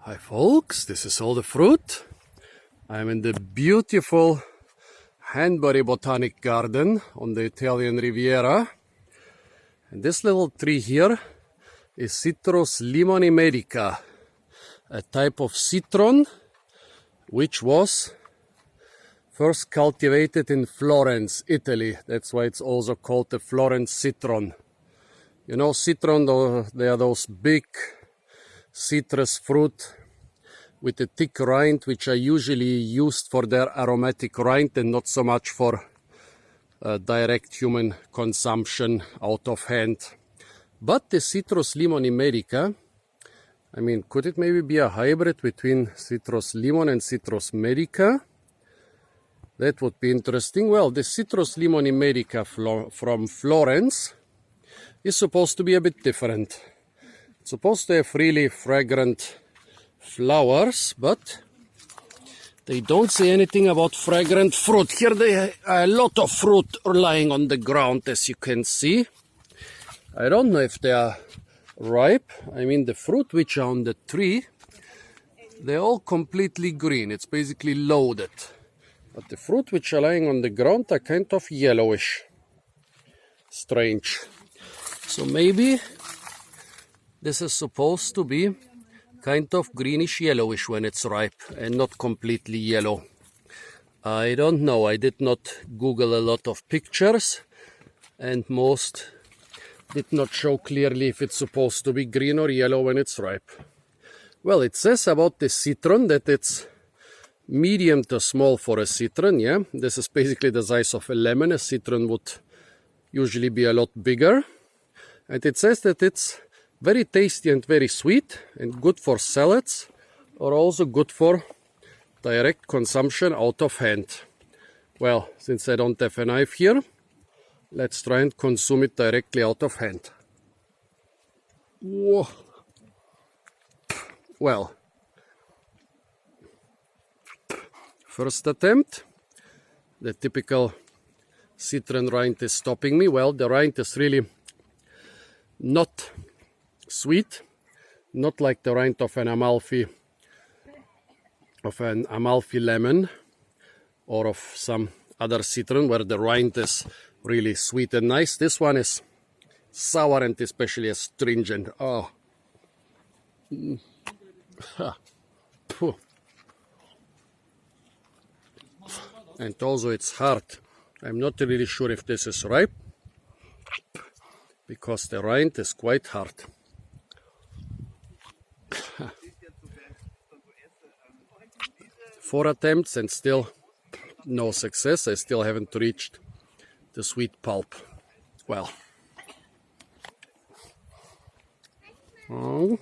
Hi folks, this is all the fruit. I'm in the beautiful Hanbury Botanic Garden on the Italian Riviera. And this little tree here is Citrus limonimedica, a type of citron which was first cultivated in Florence, Italy. That's why it's also called the Florentine Citron. You know, citron, they are those big citrus fruit with a thick rind, which are usually used for their aromatic rind and not so much for direct human consumption out of hand. But the Citrus limonimedica, I mean, could it maybe be a hybrid between Citrus limon and Citrus medica? That would be interesting. Well, the Citrus limonimedica from Florence is supposed to be a bit different. It's supposed to have really fragrant flowers, but they don't say anything about fragrant fruit. Here they are a lot of fruit lying on the ground, as you can see. I don't know if they are ripe. I mean, the fruit which are on the tree, they're all completely green. It's basically loaded. But the fruit which are lying on the ground are kind of yellowish. Strange. So maybe this is supposed to be kind of greenish yellowish when it's ripe and not completely yellow. I don't know. I did not Google a lot of pictures and most did not show clearly if it's supposed to be green or yellow when it's ripe. Well, it says about the citron that it's medium to small for a citron, yeah. This is basically the size of a lemon. A citron would usually be a lot bigger. And it says that it's very tasty and very sweet and good for salads, or also good for direct consumption out of hand. Well, since I don't have a knife here, let's try and consume it directly out of hand. Whoa. Well, first attempt. The typical citron rind is stopping me. Well, the rind is really not sweet, not like the rind of an Amalfi lemon or of some other citron where the rind is really sweet and nice. This one is sour and especially astringent. Oh. And also it's hard. I'm not really sure if this is ripe because the rind is quite hard. 4 attempts and still no success. I still haven't reached the sweet pulp. Well, I'm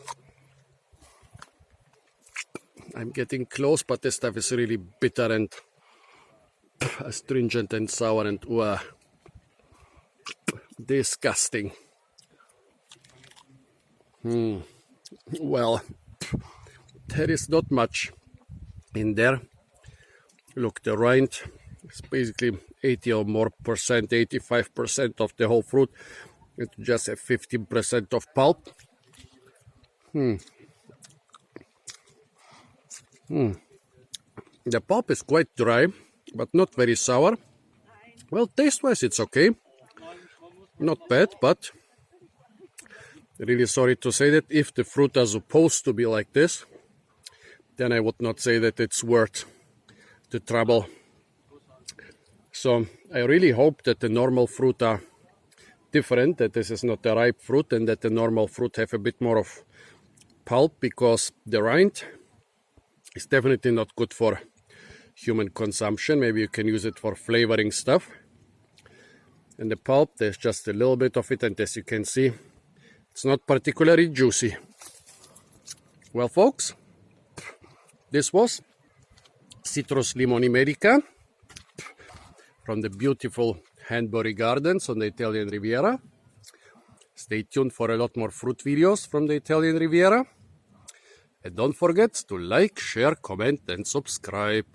getting close, but this stuff is really bitter and astringent and sour and disgusting. Well, there is not much in there. Look, the rind is basically 80 or more percent, 85% of the whole fruit. It just have 15% of pulp. The pulp is quite dry, but not very sour. Well, taste-wise, it's okay. Not bad, but really sorry to say that if the fruit are supposed to be like this, then I would not say that it's worth the trouble. So I really hope that the normal fruit are different, that this is not a ripe fruit and that the normal fruit have a bit more of pulp, because the rind is definitely not good for human consumption. Maybe you can use it for flavoring stuff. And the pulp, there's just a little bit of it, and as you can see, it's not particularly juicy. Well, folks, this was Citrus limonimedica from the beautiful Hanbury Gardens on the Italian Riviera. Stay tuned for a lot more fruit videos from the Italian Riviera. And don't forget to like, share, comment, and subscribe.